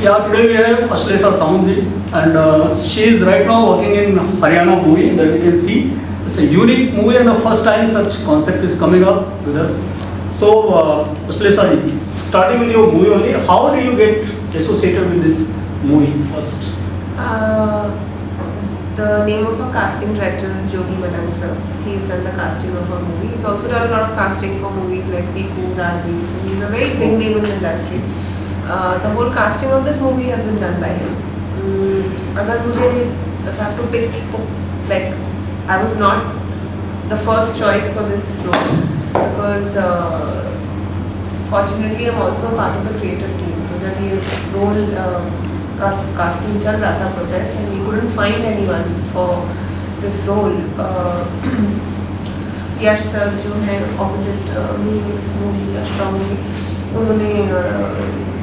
Yeah, today we have Ashlesha Savant and she is right now working in Haryana movie that we can see. It's a unique movie and the first time such concept is coming up with us. So Ashlesha, starting with your movie only, how did you get associated with this movie first? The name of our casting director is Yogesh Mishra. He's done the casting of our movie. He's also done a lot of casting for movies like Piku, Razi. So he's a very big name in the industry. The whole casting of this movie has been done by him. If I have to pick, like, I was not the first choice for this role because fortunately I'm also part of the creative team. So that the role casting chal raha tha process and we couldn't find anyone for this role. Yash sir जो है opposite me in this movie, Yash Movie, उन्होंने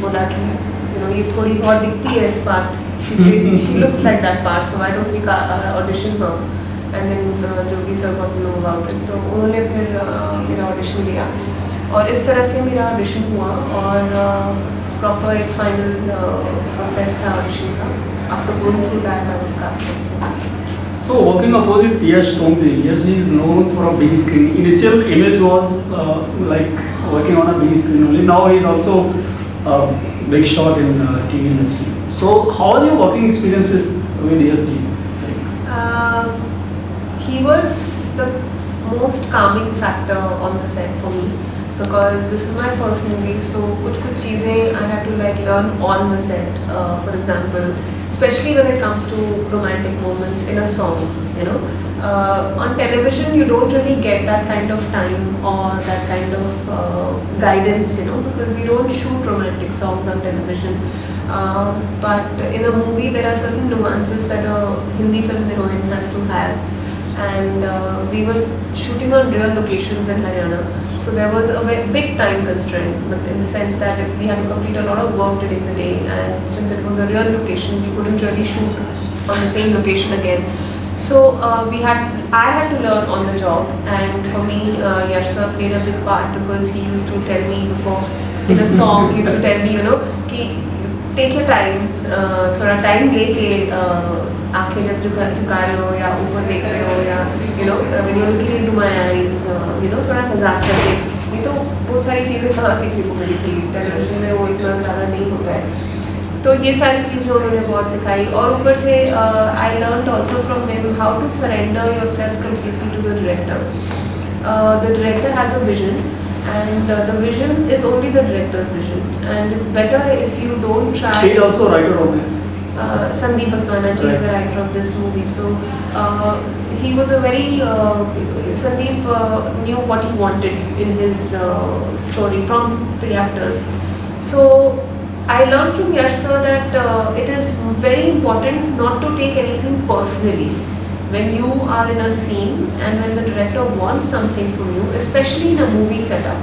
बोला कि ये थोड़ी बहुत दिखती है इस part. She looks like that part, so why don't we audition her? And then Yogi sir got to know about it. तो उन्होंने फिर मेरा audition लिया और इस तरह से मेरा audition हुआ और proper एक final process था audition का. After going through that, I was cast for this movie. So working opposite Yash Tongji, Yash is known for a big screen. Initial image was like working on a big screen only. Now he is also a big shot in TV industry. So how are your working experiences with Yash? He was the most calming factor on the set for me because this is my first movie. So कुछ चीजें I had to like learn on the set. For example, especially when it comes to romantic moments in a song, on television you don't really get that kind of time or that kind of guidance, because we don't shoot romantic songs on television. But in a movie there are certain nuances that a Hindi film heroine has to have. And we were shooting on real locations in Haryana, so there was a very big time constraint, but in the sense that if we had to complete a lot of work during the day, and since it was a real location, we couldn't really shoot on the same location again. So I had to learn on the job, and for me, Yash sir played a big part because he used to tell me before in a song, he used to tell me, कि take your time, थोड़ा time लेके आँखें जब झुका रहे हो या ऊपर देख रहे हो या when you're looking into my eyes, थोड़ा मजाक करके. ये तो बहुत सारी चीज़ें कहाँ सीखने को मिली थी, टेलीविजन में वो इतना ज़्यादा नहीं होता है. तो ये सारी चीज़ें उन्होंने बहुत सिखाई और ऊपर से I learned also from him how to surrender yourself completely to the director. The director has a vision and the vision is only the director's vision, and it's better if you don't try. He is also writer of this. Sandeep Baswana is the writer of this movie. So he was a very Sandeep knew what he wanted in his story from the actors. So I learned from Yash sir that it is very important not to take anything personally when you are in a scene and when the director wants something from you, especially in a movie setup.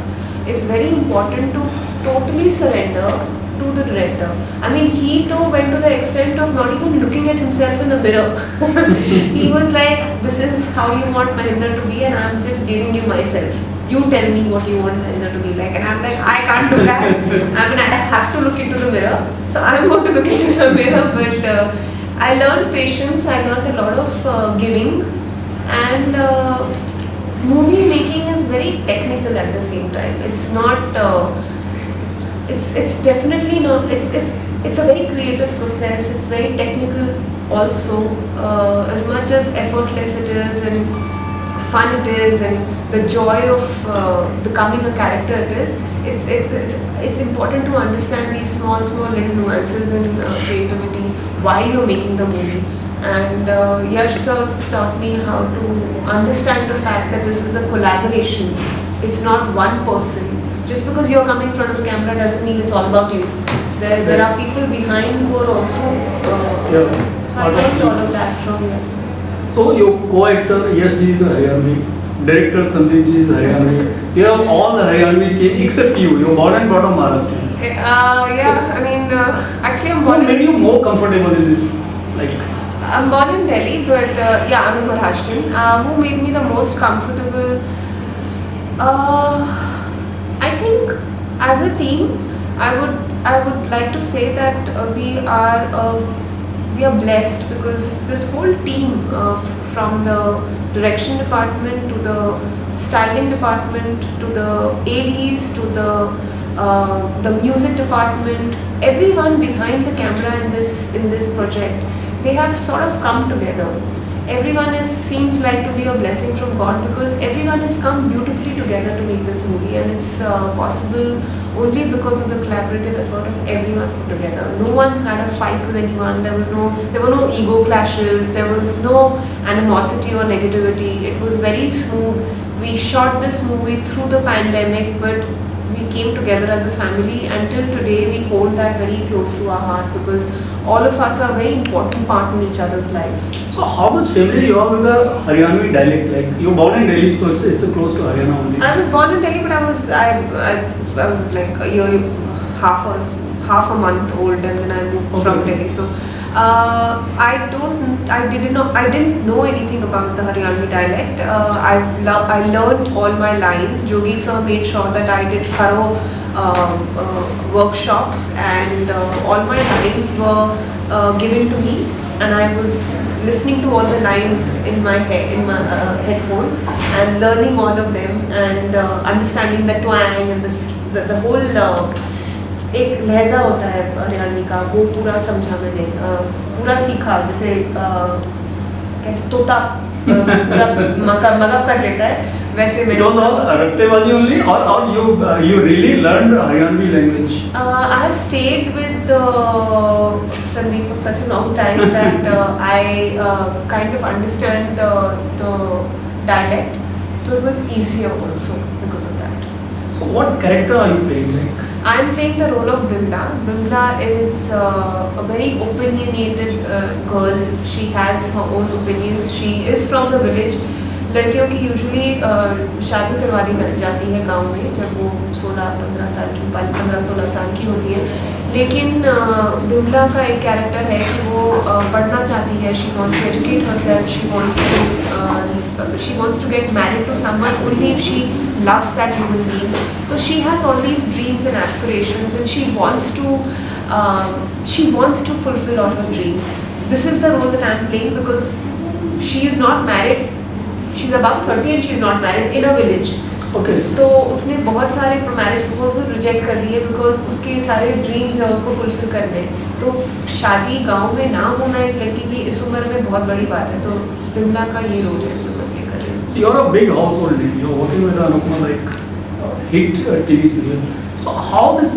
It's very important to totally surrender to the director. I mean, he too went to the extent of not even looking at himself in the mirror. He was like, this is how you want Mahinder to be and I'm just giving you myself. You tell me what you want Mahinder to be like. And I'm like, I can't do that. I mean, I have to look into the mirror. So I'm going to look into the mirror. But I learned patience. I learned a lot of giving. And movie making is very technical at the same time. It's not... It's definitely not. It's a very creative process. It's very technical also. As much as effortless it is and fun it is, and the joy of becoming a character it is. It's important to understand these small little nuances in creativity while you're making the movie. And Yash sir taught me how to understand the fact that this is a collaboration. It's not one person. Just because you're coming in front of the camera doesn't mean it's all about you. There are people behind who are also. So I learned all of that from Yash. So your co-actor Yash ji is Haryana, director Sandeep ji is Haryana. You have all the Haryana team except you. You're born and brought up Maharashtra. Actually I'm born. What made you more comfortable in this? I'm born in Delhi, but I'm a Maharashtrian. Who made me the most comfortable? I think as a team, I would I would like to say that we are blessed because this whole team, from the direction department to the styling department to the ADs to the music department, everyone behind the camera in this project, they have sort of come together. Everyone seems like to be a blessing from God, because everyone has come beautifully together to make this movie, and it's possible only because of the collaborative effort of everyone put together. No one had a fight with anyone. There were no ego clashes. There was no animosity or negativity. It was very smooth. We shot this movie through the pandemic, but we came together as a family, and till today we hold that very close to our heart, because all of us are a very important part in each other's life. So how much familiar you are with the Haryanvi dialect? Like, you were born in Delhi, so it's close to Haryana only. I was born in Delhi, but I was like a year, half a month old, and then I moved from Delhi. So I didn't know anything about the Haryanvi dialect. I learned all my lines. Jogi sir made sure that I did thorough workshops, and all my lines were given to me, and I was listening to all the lines in my headphone and learning all of them, and understanding the twang and the whole एक लहजा होता है हरियाणवी का, वो पूरा समझा मैंने, पूरा सीखा. जैसे कैसे तोता पूरा मगअप कर लेता है, वैसे मैंने. It was all रट्टेबाजी only, or you really learned Haryanvi language? I have stayed with Sandeep for such a long time that I kind of understand the dialect, so it was easier also because of that. So what character are you playing? Like, I am playing the role of Bimla. Bimla is a very opinionated girl. She has her own opinions. She is from the village. लड़कियों की usually शादी करवा दी जाती है गांव में जब वो 15-16 साल की होती है. लेकिन बिमला का एक कैरेक्टर है कि वो पढ़ना चाहती है. She wants to educate herself. she wants to get married to someone only if she loves that human being. So she has all these dreams and aspirations, and she wants to fulfill all her dreams. This is the role that I am playing, because she is not married. She's above 30 and she's not married in a village. Okay. तो उसने बहुत सारे marriage proposal reject कर दिए because उसके सारे dreams है उसको फुलफिल करने. तो शादी गांव में ना होना एक लड़की की इस उम्र में बहुत बड़ी बात है. तो बिमला का ये रोल है जो मैं प्ले कर रही हूँ. So you're a big household name. You're working with Anupama, like hit TV serial. So how this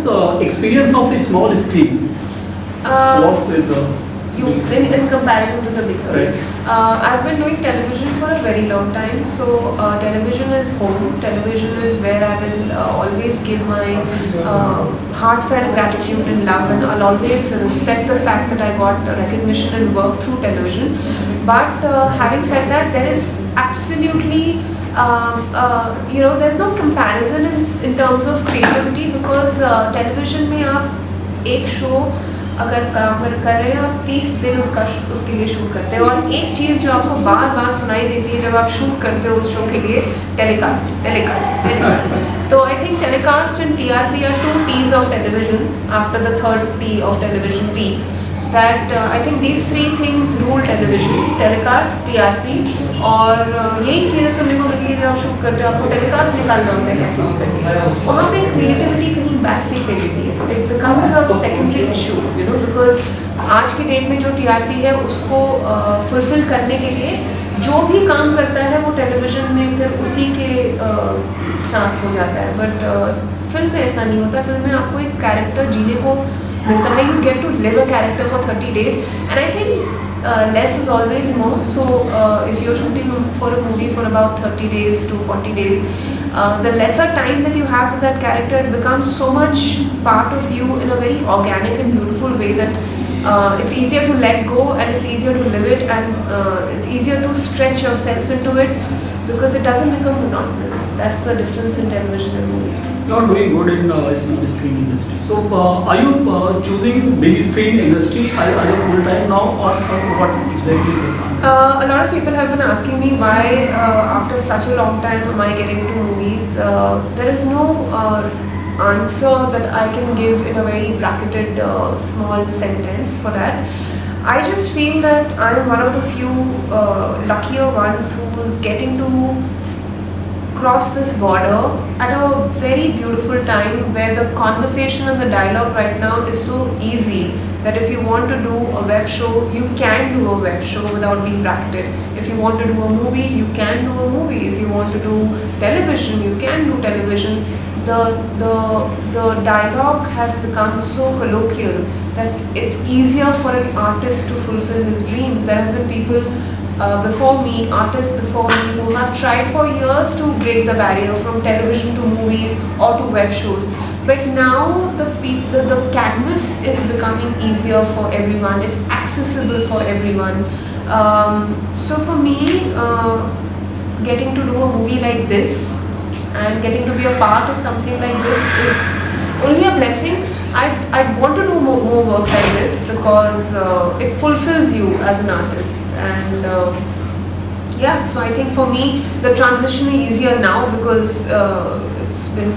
experience of a small screen works with the in comparison to the big screen? Right. I've been doing television for a very long time. So television is home. Television is where I will always give my heartfelt gratitude and love, and I'll always respect the fact that I got recognition and work through television. But having said that, there is absolutely there's no comparison in terms of creativity, because television में आप एक show अगर काम कर रहे हैं आप 30 दिन उसके लिए शूट करते हैं, और एक चीज़ जो आपको बार बार सुनाई देती है जब आप शूट करते हो उस शो के लिए, टेलीकास्ट. तो I think telecast and TRP are 2 T's of television after the 3rd T of television, T. That I think these 3 things rule television: telecast, TRP, और यही चीज़ें सुनने को मिलती है जब आप शूट करते हो. आपको टेलीकास्ट निकालना होता है कैसे भी करके, वहाँ पे क्रिएटिविटी कहीं बैक सीख ले लेती है. It becomes a secondary issue, because आज की डेट में जो TRP है उसको फुलफिल करने के लिए जो भी काम करता है वो टेलीविजन में फिर उसी के साथ हो जाता है. बट फिल्म में ऐसा नहीं होता. फिल्म में आपको एक कैरेक्टर जीने को मिलता है. You get to live a character for 30 days, and I think less is always more. So if you're shooting for a movie for about 30 days to 40 days, the lesser time that you have with that character, it becomes so much part of you in a very organic and beautiful way that it's easier to let go, and it's easier to live it, and it's easier to stretch yourself into it, because it doesn't become monotonous. That's the difference in television and movies. You are doing good in small screen industry. So are you choosing big screen industry? Are you full time now, or what exactly? A lot of people have been asking me why after such a long time am I getting into movies. There is no answer that I can give in a very bracketed small sentence for that. I just feel that I am one of the few luckier ones who's getting to cross this border at a very beautiful time where the conversation and the dialogue right now is so easy that if you want to do a web show, you can do a web show without being bracketed. If you want to do a movie, you can do a movie. If you want to do television, you can do television. The dialogue has become so colloquial that it's easier for an artist to fulfill his dreams. There have been people before me, artists before me, who have tried for years to break the barrier from television to movies or to web shows. But now the canvas is becoming easier for everyone. It's accessible for everyone. So for me, getting to do a movie like this and getting to be a part of something like this is only a blessing. I'd want to do more work like this because it fulfills you as an artist. And yeah, so I think for me the transition is easier now because it's been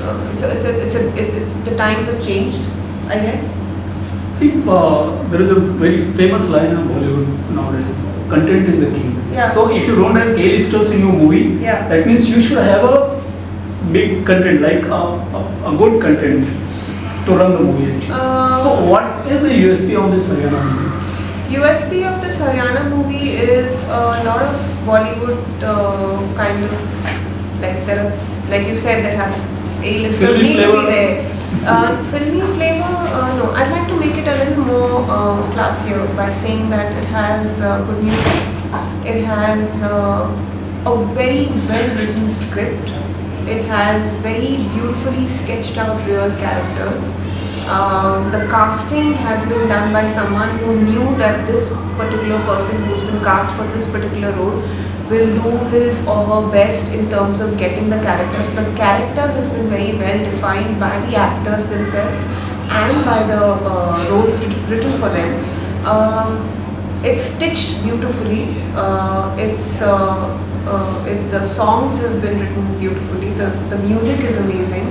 the times have changed, I guess. See, there is a very famous line in Bollywood nowadays: "Content is the king." Yeah. So if you don't have A-listers in your movie, Yeah. that means you should have a big content, like a good content to run the movie. Actually. So what is the USP of this Haryana movie? USP of this Haryana movie is a lot of Bollywood kind of like you said, that has A-listers Filmy need to flavor. be there. Filmy flavor, no. I'd like to make it a little more classier by saying that it has good music. It has a very well written script. It has very beautifully sketched out real characters. The casting has been done by someone who knew that this particular person who's been cast for this particular role will do his or her best in terms of getting the character. So the character has been very well defined by the actors themselves and by the roles written for them. It's stitched beautifully. The songs have been written beautifully. The music is amazing.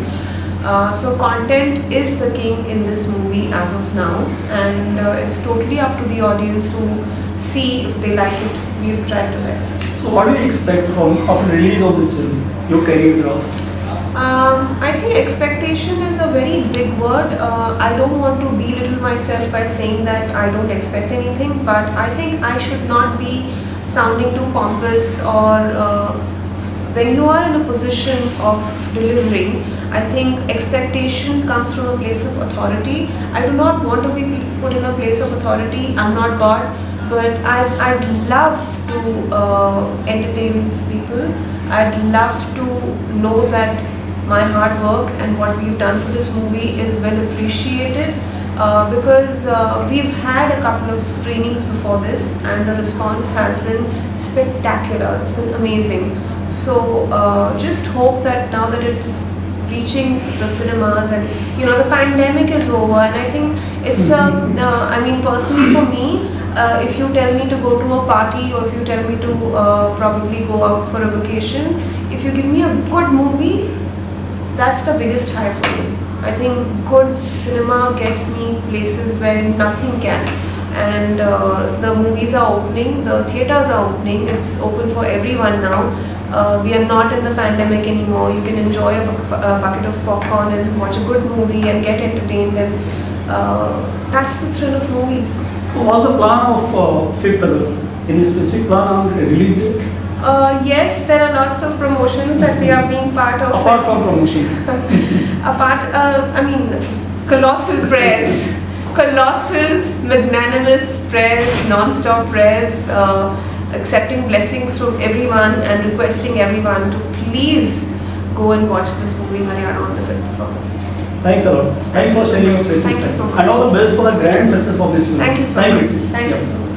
So content is the king in this movie as of now, and it's totally up to the audience to see if they like it. We've tried our best. So what do you expect from after release of this film? Your career graph? I think expectation is a very big word. I don't want to belittle myself by saying that I don't expect anything, but I think I should not be sounding too pompous or when you are in a position of delivering, I think expectation comes from a place of authority. I do not want to be put in a place of authority. I'm not God, but I'd love to entertain people. I'd love to know that my hard work and what we've done for this movie is well appreciated. Because we've had a couple of screenings before this and the response has been spectacular. It's been amazing. So just hope that now that it's reaching the cinemas and the pandemic is over, and I think it's I mean, personally for me, if you tell me to go to a party or if you tell me to probably go out for a vacation, if you give me a good movie, that's the biggest high for me. I think good cinema gets me places where nothing can. And the movies are opening, the theatres are opening, it's open for everyone now. We are not in the pandemic anymore. You can enjoy a bucket of popcorn and watch a good movie and get entertained, and that's the thrill of movies. So what's the plan of 5th August? Any specific plan on release date? Yes, there are lots of promotions that we are being part of. Apart from promotion? I mean, colossal prayers, colossal magnanimous prayers, non-stop prayers, accepting blessings from everyone and requesting everyone to please go and watch this movie Haryana on the 5th of August. Thanks a lot. Thanks for sharing your spaces. Thank you so much. And all the best for the grand success of this film. Thank you so much. Thank you so much.